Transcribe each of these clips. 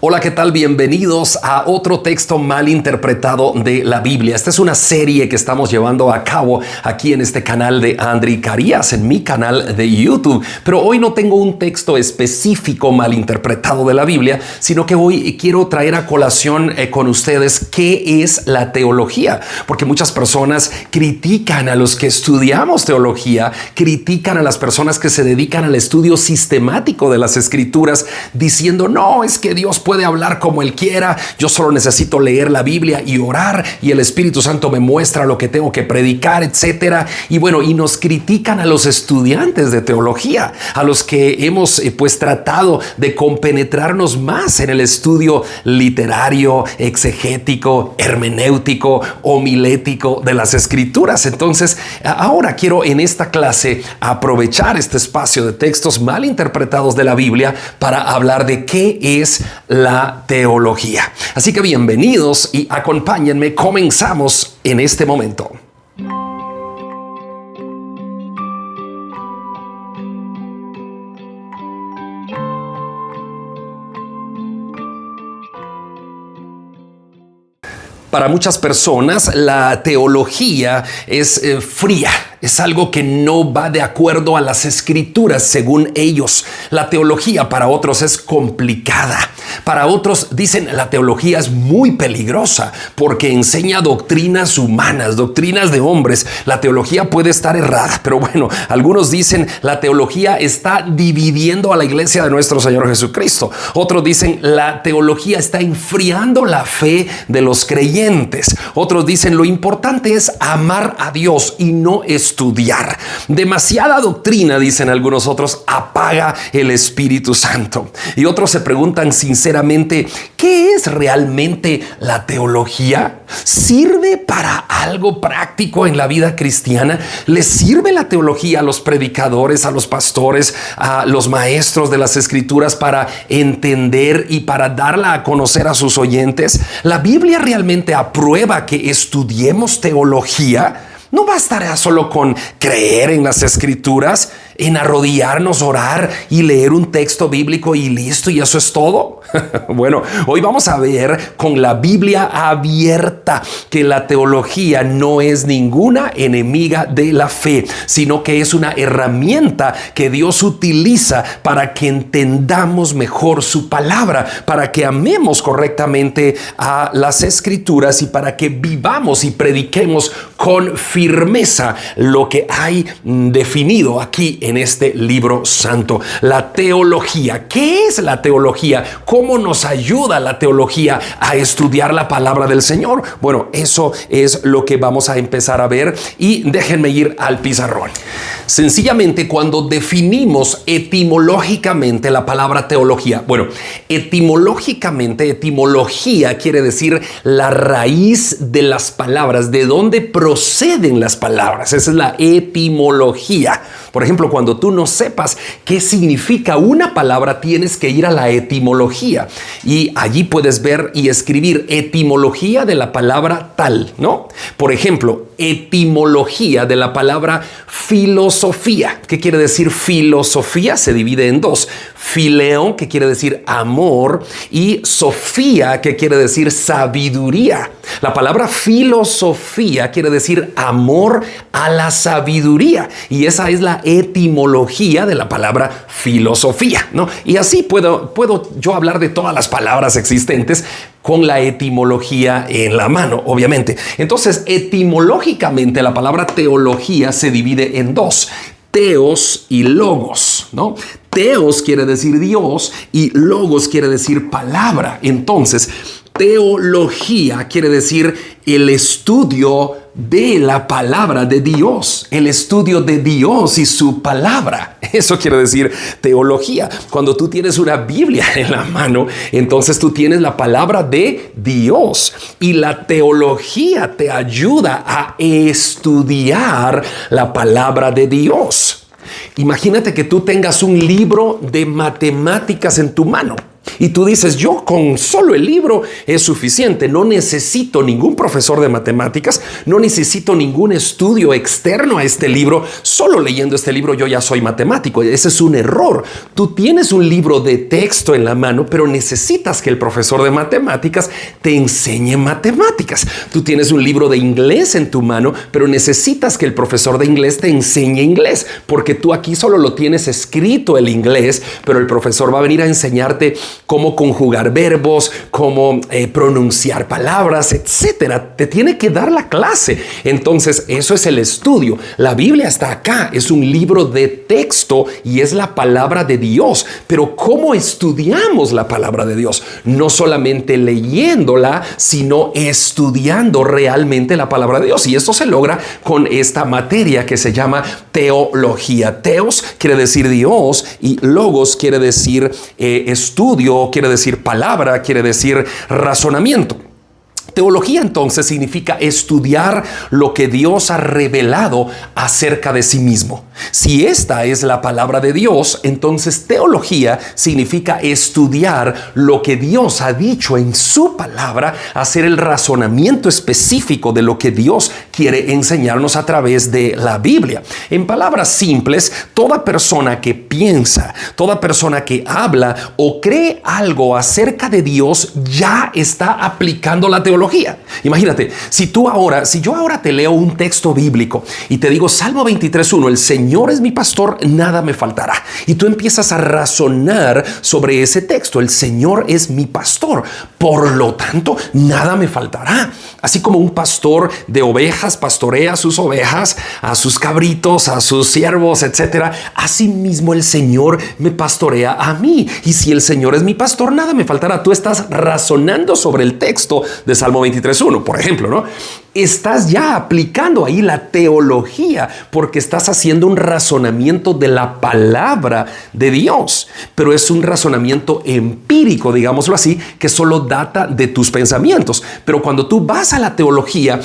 Hola, ¿qué tal? Bienvenidos a otro texto mal interpretado de la Biblia. Esta es una serie que estamos llevando a cabo aquí en este canal de André Carías, en mi canal de YouTube. Pero hoy no tengo un texto específico mal interpretado de la Biblia, sino que hoy quiero traer a colación con ustedes qué es la teología. Porque muchas personas critican a los que estudiamos teología, critican a las personas que se dedican al estudio sistemático de las Escrituras, diciendo, no, es que Dios puede hablar como Él quiera, yo solo necesito leer la Biblia y orar y el Espíritu Santo me muestra lo que tengo que predicar, etcétera. Y bueno, y nos critican a los estudiantes de teología, a los que hemos tratado de compenetrarnos más en el estudio literario, exegético, hermenéutico, homilético de las Escrituras. Entonces, ahora quiero en esta clase aprovechar este espacio de textos mal interpretados de la Biblia para hablar de qué es la teología. Así que bienvenidos y acompáñenme. Comenzamos en este momento. Para muchas personas, la teología es fría. Es algo que no va de acuerdo a las Escrituras, según ellos. La teología para otros es complicada. Para otros dicen la teología es muy peligrosa porque enseña doctrinas humanas, doctrinas de hombres. La teología puede estar errada, pero bueno, algunos dicen la teología está dividiendo a la iglesia de nuestro Señor Jesucristo. Otros dicen la teología está enfriando la fe de los creyentes. Otros dicen lo importante es amar a Dios y no estudiar. Demasiada doctrina, dicen algunos otros, apaga el Espíritu Santo. Y otros se preguntan sinceramente, ¿qué es realmente la teología? ¿Sirve para algo práctico en la vida cristiana? ¿Le sirve la teología a los predicadores, a los pastores, a los maestros de las Escrituras para entender y para darla a conocer a sus oyentes? ¿La Biblia realmente aprueba que estudiemos teología? No bastará solo con creer en las Escrituras, en arrodillarnos, orar y leer un texto bíblico y listo, y eso es todo. Bueno, hoy vamos a ver con la Biblia abierta que la teología no es ninguna enemiga de la fe, sino que es una herramienta que Dios utiliza para que entendamos mejor su palabra, para que amemos correctamente a las Escrituras y para que vivamos y prediquemos con firmeza lo que hay definido aquí en este libro santo. La teología. ¿Qué es la teología? ¿Cómo nos ayuda la teología a estudiar la palabra del Señor? Bueno, eso es lo que vamos a empezar a ver y déjenme ir al pizarrón. Sencillamente, cuando definimos etimológicamente la palabra teología, bueno, etimología quiere decir la raíz de las palabras, de dónde proceden las palabras. Esa es la etimología. Por ejemplo, cuando tú no sepas qué significa una palabra, tienes que ir a la etimología y allí puedes ver y escribir etimología de la palabra tal, ¿no? Por ejemplo, etimología de la palabra filosofía. ¿Qué quiere decir filosofía? Se divide en dos. Fileo, que quiere decir amor, y sofía, que quiere decir sabiduría. La palabra filosofía quiere decir amor a la sabiduría, y esa es la etimología de la palabra filosofía, ¿no? Y así puedo yo hablar de todas las palabras existentes con la etimología en la mano, obviamente. Entonces, etimológicamente, la palabra teología se divide en dos: teos y logos, ¿no? Teos quiere decir Dios y logos quiere decir palabra. Entonces, teología quiere decir el estudio de la palabra de Dios, el estudio de Dios y su palabra. Eso quiere decir teología. Cuando tú tienes una Biblia en la mano, entonces tú tienes la palabra de Dios, y la teología te ayuda a estudiar la palabra de Dios. Imagínate que tú tengas un libro de matemáticas en tu mano Y tú dices, yo con solo el libro es suficiente. No necesito ningún profesor de matemáticas, no necesito ningún estudio externo a este libro. Solo leyendo este libro yo ya soy matemático. Ese es un error. Tú tienes un libro de texto en la mano, pero necesitas que el profesor de matemáticas te enseñe matemáticas. Tú tienes un libro de inglés en tu mano, pero necesitas que el profesor de inglés te enseñe inglés, porque tú aquí solo lo tienes escrito el inglés, pero el profesor va a venir a enseñarte cómo conjugar verbos, cómo pronunciar palabras, etcétera. Te tiene que dar la clase. Entonces, eso es el estudio. La Biblia está acá, es un libro de texto y es la palabra de Dios. Pero ¿cómo estudiamos la palabra de Dios? No solamente leyéndola, sino estudiando realmente la palabra de Dios. Y esto se logra con esta materia que se llama teología. Teos quiere decir Dios y logos quiere decir estudio, quiere decir palabra, quiere decir razonamiento. Teología entonces significa estudiar lo que Dios ha revelado acerca de sí mismo. Si esta es la palabra de Dios, entonces teología significa estudiar lo que Dios ha dicho en su palabra, hacer el razonamiento específico de lo que Dios quiere enseñarnos a través de la Biblia. En palabras simples, toda persona que piensa, toda persona que habla o cree algo acerca de Dios ya está aplicando la teología. Imagínate, si yo ahora te leo un texto bíblico y te digo Salmo 23:1, el Señor es mi pastor, nada me faltará. Y tú empiezas a razonar sobre ese texto, el Señor es mi pastor, por lo tanto, nada me faltará. Así como un pastor de ovejas pastorea a sus ovejas, a sus cabritos, a sus siervos, etcétera, así mismo el Señor me pastorea a mí. Y si el Señor es mi pastor, nada me faltará. Tú estás razonando sobre el texto de Salmo 23:1, por ejemplo, ¿no? Estás ya aplicando ahí la teología porque estás haciendo un razonamiento de la palabra de Dios, pero es un razonamiento empírico, digámoslo así, que solo data de tus pensamientos. Pero cuando tú vas a la teología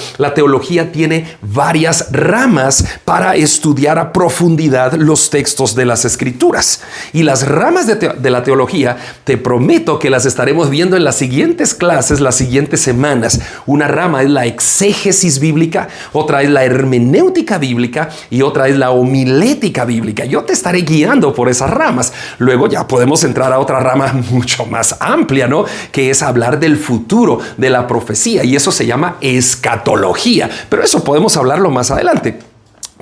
tiene varias ramas para estudiar a profundidad los textos de las Escrituras. Y las ramas de la teología, te prometo que las estaremos viendo en las siguientes clases, las siguientes semanas. Una rama es la exégesis bíblica, otra es la hermenéutica bíblica y otra es la homilética bíblica. Yo te estaré guiando por esas ramas. Luego ya podemos entrar a otra rama mucho más amplia, ¿no? Que es hablar del futuro, de la profecía, y eso se llama escatología. Pero eso podemos hablarlo más adelante.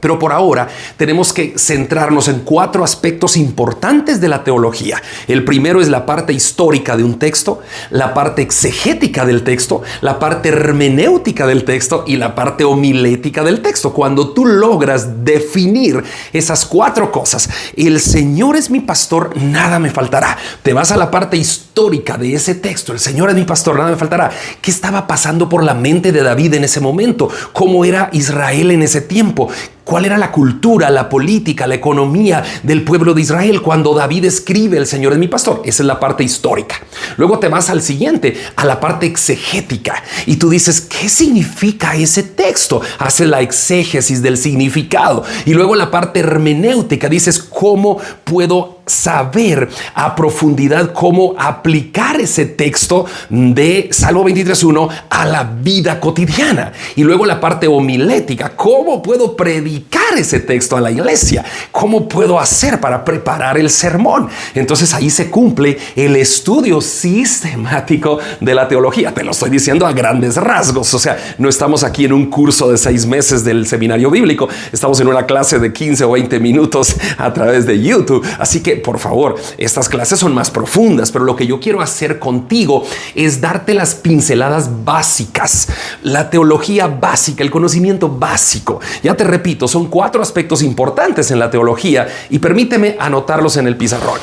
Pero por ahora tenemos que centrarnos en 4 aspectos importantes de la teología. El primero es la parte histórica de un texto, la parte exegética del texto, la parte hermenéutica del texto y la parte homilética del texto. Cuando tú logras definir esas 4 cosas, el Señor es mi pastor, nada me faltará. Te vas a la parte histórica de ese texto, el Señor es mi pastor, nada me faltará. ¿Qué estaba pasando por la mente de David en ese momento? ¿Cómo era Israel en ese tiempo? ¿Cuál era la cultura, la política, la economía del pueblo de Israel cuando David escribe el Señor es mi pastor? Esa es la parte histórica. Luego te vas al siguiente, a la parte exegética. Y tú dices, ¿qué significa ese texto? Haces la exégesis del significado. Y luego la parte hermenéutica, dices, ¿cómo puedo saber a profundidad cómo aplicar ese texto de Salmo 23:1 a la vida cotidiana? Y luego la parte homilética, ¿cómo puedo predicar ese texto a la iglesia? ¿Cómo puedo hacer para preparar el sermón? Entonces ahí se cumple el estudio sistemático de la teología. Te lo estoy diciendo a grandes rasgos. O sea, no estamos aquí en un curso de 6 meses del seminario bíblico. Estamos en una clase de 15 o 20 minutos a través de YouTube. Así que, por favor, estas clases son más profundas, pero lo que yo quiero hacer contigo es darte las pinceladas básicas, la teología básica, el conocimiento básico. Ya te repito, son 4 aspectos importantes en la teología y permíteme anotarlos en el pizarrón.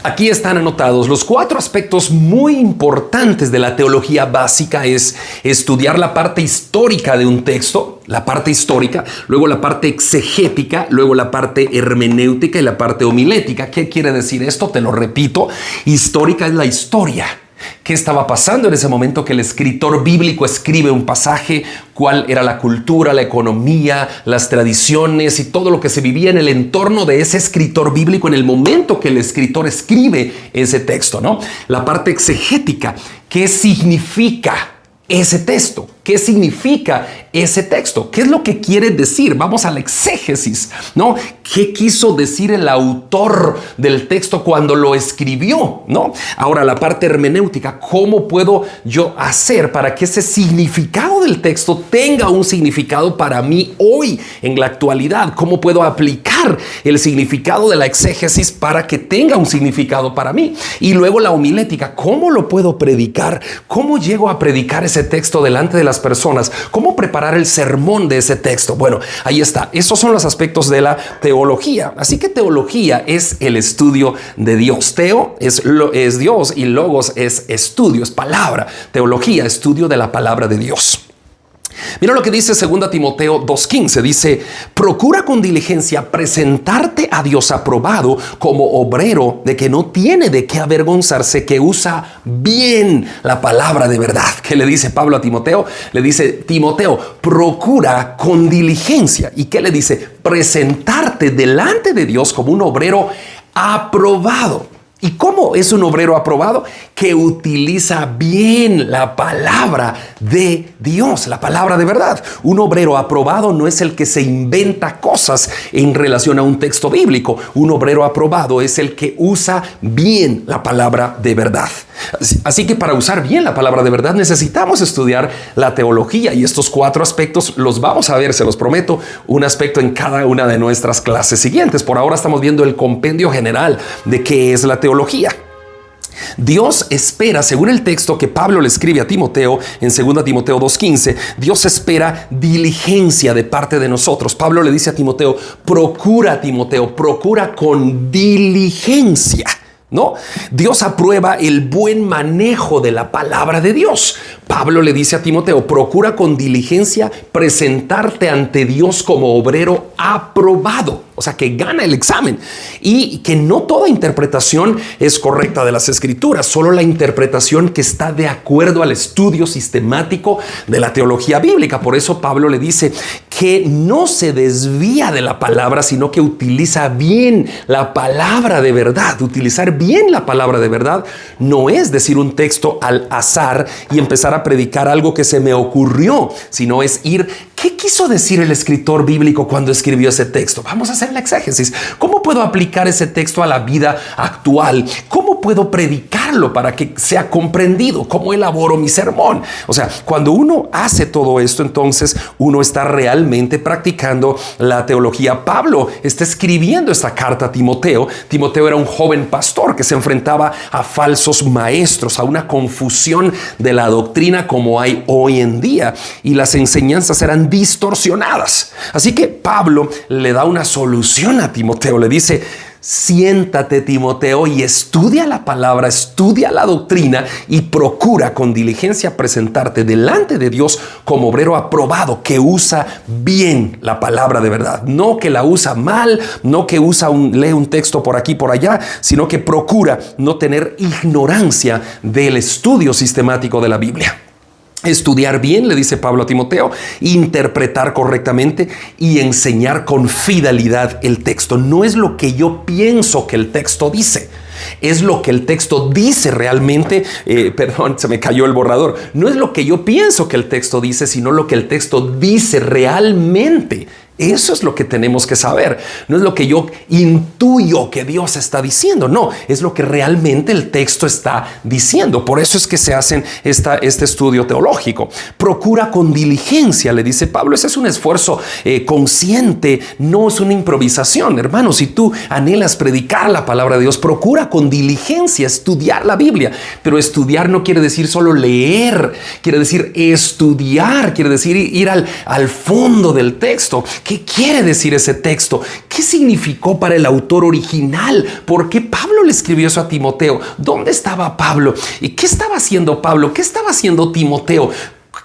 Aquí están anotados los 4 aspectos muy importantes de la teología básica. Es estudiar la parte histórica de un texto, la parte histórica, luego la parte exegética, luego la parte hermenéutica y la parte homilética. ¿Qué quiere decir esto? Te lo repito. Histórica es la historia. ¿Qué estaba pasando en ese momento que el escritor bíblico escribe un pasaje? ¿Cuál era la cultura, la economía, las tradiciones y todo lo que se vivía en el entorno de ese escritor bíblico en el momento que el escritor escribe ese texto, ¿no? La parte exegética, ¿qué significa ese texto? ¿Qué significa ese texto? ¿Qué es lo que quiere decir? Vamos a la exégesis, ¿no? ¿Qué quiso decir el autor del texto cuando lo escribió, ¿no? Ahora, la parte hermenéutica, ¿cómo puedo yo hacer para que ese significado del texto tenga un significado para mí hoy, en la actualidad? ¿Cómo puedo aplicar el significado de la exégesis para que tenga un significado para mí? Y luego la homilética, ¿cómo lo puedo predicar? ¿Cómo llego a predicar ese texto delante de las personas? ¿Cómo preparar el sermón de ese texto? Bueno, ahí está. Esos son los aspectos de la teología. Así que teología es el estudio de Dios. Teo es Dios y logos es estudio, es palabra. Teología, estudio de la palabra de Dios. Mira lo que dice 2 Timoteo 2:15. Dice, procura con diligencia presentarte a Dios aprobado como obrero de que no tiene de qué avergonzarse, que usa bien la palabra de verdad. ¿Qué le dice Pablo a Timoteo? Le dice, Timoteo, procura con diligencia. ¿Y qué le dice? Presentarte delante de Dios como un obrero aprobado. ¿Y cómo es un obrero aprobado? Que utiliza bien la palabra de Dios, la palabra de verdad. Un obrero aprobado no es el que se inventa cosas en relación a un texto bíblico. Un obrero aprobado es el que usa bien la palabra de verdad. Así que para usar bien la palabra de verdad necesitamos estudiar la teología, y estos 4 aspectos los vamos a ver, se los prometo, un aspecto en cada una de nuestras clases siguientes. Por ahora estamos viendo el compendio general de qué es la teología. Dios espera, según el texto que Pablo le escribe a Timoteo en 2 Timoteo 2:15, Dios espera diligencia de parte de nosotros. Pablo le dice a Timoteo, Timoteo, procura con diligencia. ¿No? Dios aprueba el buen manejo de la palabra de Dios. Pablo le dice a Timoteo, procura con diligencia presentarte ante Dios como obrero aprobado. O sea, que gana el examen, y que no toda interpretación es correcta de las escrituras, solo la interpretación que está de acuerdo al estudio sistemático de la teología bíblica. Por eso Pablo le dice que no se desvía de la palabra, sino que utiliza bien la palabra de verdad. Utilizar bien la palabra de verdad no es decir un texto al azar y empezar a predicar algo que se me ocurrió, sino es ir, ¿qué quiso decir el escritor bíblico cuando escribió ese texto? Vamos a hacer la exégesis. ¿Cómo puedo aplicar ese texto a la vida actual? ¿Cómo puedo predicarlo para que sea comprendido? ¿Cómo elaboro mi sermón? O sea, cuando uno hace todo esto, entonces uno está realmente practicando la teología. Pablo está escribiendo esta carta a Timoteo. Timoteo era un joven pastor que se enfrentaba a falsos maestros, a una confusión de la doctrina como hay hoy en día, y las enseñanzas eran distorsionadas. Así que Pablo le da una solución a Timoteo. Le dice, siéntate, Timoteo, y estudia la palabra, estudia la doctrina y procura con diligencia presentarte delante de Dios como obrero aprobado, que usa bien la palabra de verdad. No que la usa mal, no que lee un texto por aquí, por allá, sino que procura no tener ignorancia del estudio sistemático de la Biblia. Estudiar bien, le dice Pablo a Timoteo, interpretar correctamente y enseñar con fidelidad el texto. No es lo que yo pienso que el texto dice, es lo que el texto dice realmente. Perdón, se me cayó el borrador. No es lo que yo pienso que el texto dice, sino lo que el texto dice realmente. Eso es lo que tenemos que saber. No es lo que yo intuyo que Dios está diciendo. No, es lo que realmente el texto está diciendo. Por eso es que se hacen este estudio teológico. Procura con diligencia, le dice Pablo. Ese es un esfuerzo consciente, no es una improvisación. Hermano, si tú anhelas predicar la palabra de Dios, procura con diligencia estudiar la Biblia. Pero estudiar no quiere decir solo leer, quiere decir estudiar, quiere decir ir al fondo del texto. ¿Qué quiere decir ese texto? ¿Qué significó para el autor original? ¿Por qué Pablo le escribió eso a Timoteo? ¿Dónde estaba Pablo? ¿Y qué estaba haciendo Pablo? ¿Qué estaba haciendo Timoteo?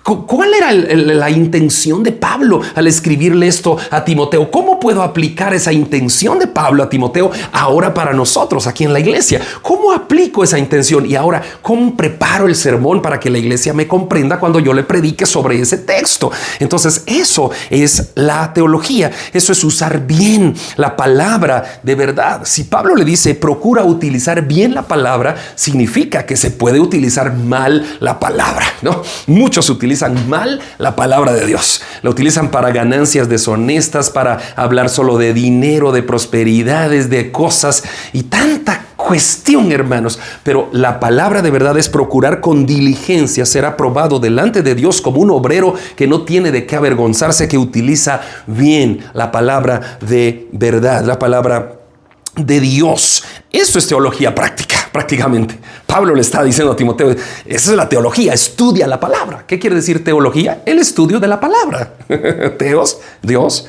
¿Cuál era la intención de Pablo al escribirle esto a Timoteo? ¿Cómo puedo aplicar esa intención de Pablo a Timoteo ahora para nosotros aquí en la iglesia? ¿Cómo aplico esa intención? Y ahora, ¿cómo preparo el sermón para que la iglesia me comprenda cuando yo le predique sobre ese texto? Entonces, eso es la teología. Eso es usar bien la palabra de verdad. Si Pablo le dice, procura utilizar bien la palabra, significa que se puede utilizar mal la palabra, ¿no? Muchos utilizan mal la palabra de Dios. La utilizan para ganancias deshonestas, para hablar solo de dinero, de prosperidades, de cosas y tanta cuestión, hermanos. Pero la palabra de verdad es procurar con diligencia ser aprobado delante de Dios como un obrero que no tiene de qué avergonzarse, que utiliza bien la palabra de verdad, la palabra de Dios. Eso es teología práctica, prácticamente. Pablo le está diciendo a Timoteo, esa es la teología, estudia la palabra. ¿Qué quiere decir teología? El estudio de la palabra. Teos, Dios,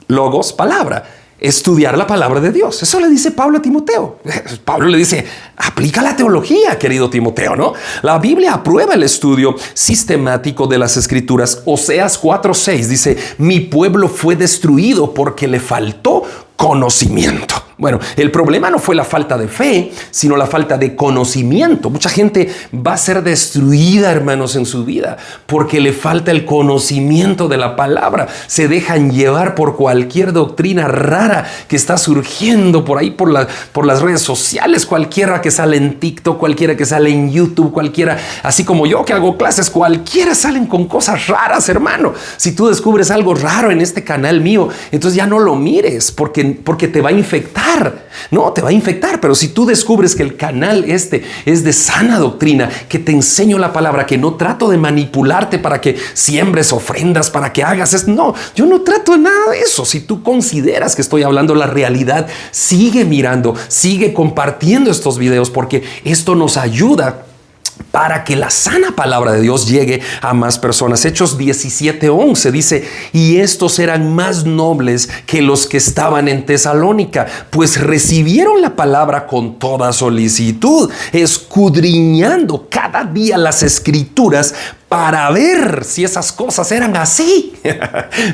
logos, palabra. Estudiar la palabra de Dios. Eso le dice Pablo a Timoteo. Pablo le dice, aplica la teología, querido Timoteo, ¿no? La Biblia aprueba el estudio sistemático de las Escrituras. Oseas 4:6 dice, mi pueblo fue destruido porque le faltó conocimiento. Bueno, el problema no fue la falta de fe, sino la falta de conocimiento. Mucha gente va a ser destruida, hermanos, en su vida porque le falta el conocimiento de la palabra. Se dejan llevar por cualquier doctrina rara que está surgiendo por ahí, por las redes sociales. Cualquiera que sale en TikTok, cualquiera que sale en YouTube, cualquiera, así como yo que hago clases, cualquiera salen con cosas raras, hermano. Si tú descubres algo raro en este canal mío, entonces ya no lo mires porque te va a infectar. No, te va a infectar, pero si tú descubres que el canal este es de sana doctrina, que te enseño la palabra, que no trato de manipularte para que siembres ofrendas, para que hagas esto. No, yo no trato de nada de eso. Si tú consideras que estoy hablando la realidad, sigue mirando, sigue compartiendo estos videos porque esto nos ayuda para que la sana palabra de Dios llegue a más personas. Hechos 17:11 dice, y estos eran más nobles que los que estaban en Tesalónica, pues recibieron la palabra con toda solicitud, escudriñando cada día las Escrituras para ver si esas cosas eran así.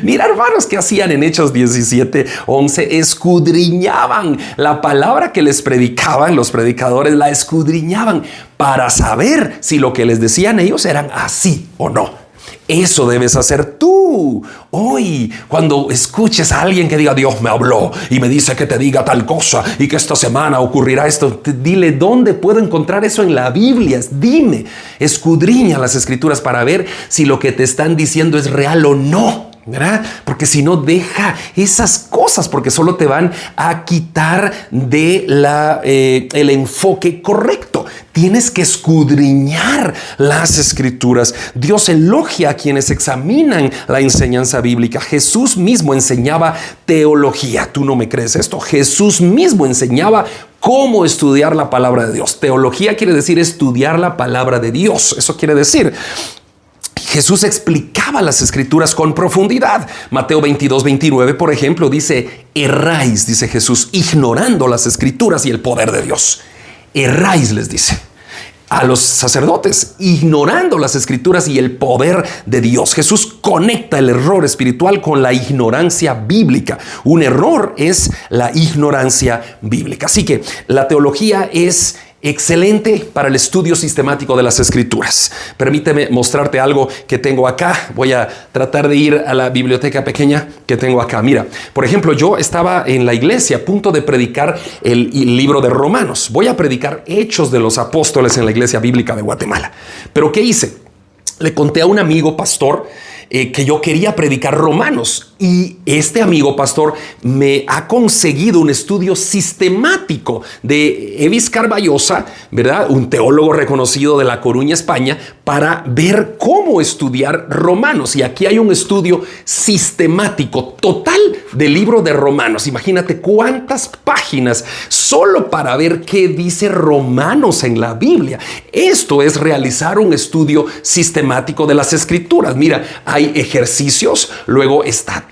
Mira, hermanos, ¿qué hacían en Hechos 17:11? Escudriñaban la palabra que les predicaban, los predicadores la escudriñaban para saber si lo que les decían ellos eran así o no. Eso debes hacer tú hoy. Cuando escuches a alguien que diga, Dios me habló y me dice que te diga tal cosa y que esta semana ocurrirá esto, dile, ¿dónde puedo encontrar eso en la Biblia? Dime, escudriña las Escrituras para ver si lo que te están diciendo es real o no, ¿verdad? Porque si no, deja esas cosas porque solo te van a quitar de el enfoque correcto. Tienes que escudriñar las Escrituras. Dios elogia a quienes examinan la enseñanza bíblica. Jesús mismo enseñaba teología. ¿Tú no me crees esto? Jesús mismo enseñaba cómo estudiar la palabra de Dios. Teología quiere decir estudiar la palabra de Dios. Eso quiere decir, Jesús explicaba las Escrituras con profundidad. Mateo 22:29, por ejemplo, dice, erráis, dice Jesús, ignorando las Escrituras y el poder de Dios. Erráis, les dice a los sacerdotes, ignorando las Escrituras y el poder de Dios. Jesús conecta el error espiritual con la ignorancia bíblica. Un error es la ignorancia bíblica. Así que la teología es excelente para el estudio sistemático de las Escrituras. Permíteme mostrarte algo que tengo acá. Voy a tratar de ir a la biblioteca pequeña que tengo acá. Mira, por ejemplo, yo estaba en la iglesia a punto de predicar el libro de Romanos. Voy a predicar Hechos de los Apóstoles en la Iglesia Bíblica de Guatemala. Pero ¿qué hice? Le conté a un amigo pastor que yo quería predicar Romanos, y este amigo pastor me ha conseguido un estudio sistemático de Evis Carballosa, ¿verdad? Un teólogo reconocido de La Coruña, España, para ver cómo estudiar Romanos. Y aquí hay un estudio sistemático total del libro de Romanos. Imagínate cuántas páginas solo para ver qué dice Romanos en la Biblia. Esto es realizar un estudio sistemático de las Escrituras. Mira, hay ejercicios, luego está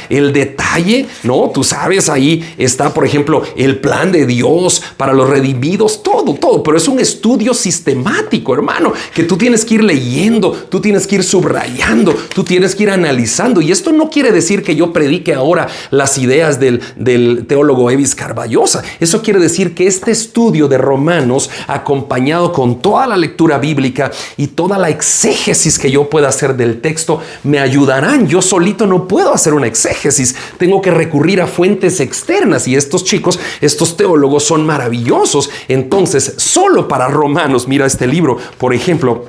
el detalle, ¿no? Tú sabes, ahí está, por ejemplo, el plan de Dios para los redimidos, todo, pero es un estudio sistemático, hermano, que tú tienes que ir leyendo, tú tienes que ir subrayando, tú tienes que ir analizando. Y esto no quiere decir que yo predique ahora las ideas del teólogo Evis Carballosa. Eso quiere decir que este estudio de Romanos, acompañado con toda la lectura bíblica y toda la exégesis que yo pueda hacer del texto, me ayudarán. Yo solito no puedo hacer una exégesis, tengo que recurrir a fuentes externas, y estos chicos, estos teólogos son maravillosos. Entonces, solo para Romanos, mira este libro, por ejemplo,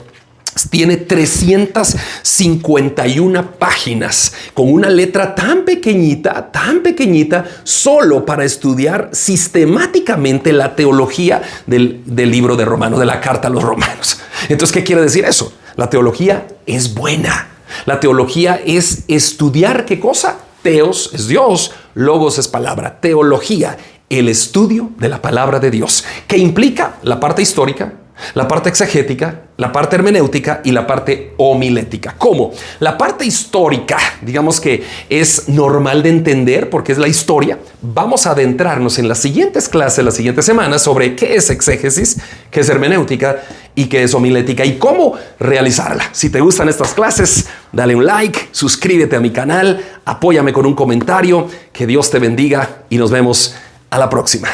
tiene 351 páginas con una letra tan pequeñita, solo para estudiar sistemáticamente la teología del libro de Romanos, de la carta a los Romanos. Entonces, ¿qué quiere decir eso? La teología es buena. La teología es estudiar, ¿qué cosa? Teos es Dios, logos es palabra. Teología, el estudio de la palabra de Dios, que implica la parte histórica, la parte exegética, la parte hermenéutica y la parte homilética. ¿Cómo? La parte histórica, digamos que es normal de entender porque es la historia. Vamos a adentrarnos en las siguientes clases, las siguientes semanas, sobre qué es exégesis, qué es hermenéutica y qué es homilética y cómo realizarla. Si te gustan estas clases, dale un like, suscríbete a mi canal, apóyame con un comentario. Que Dios te bendiga y nos vemos a la próxima.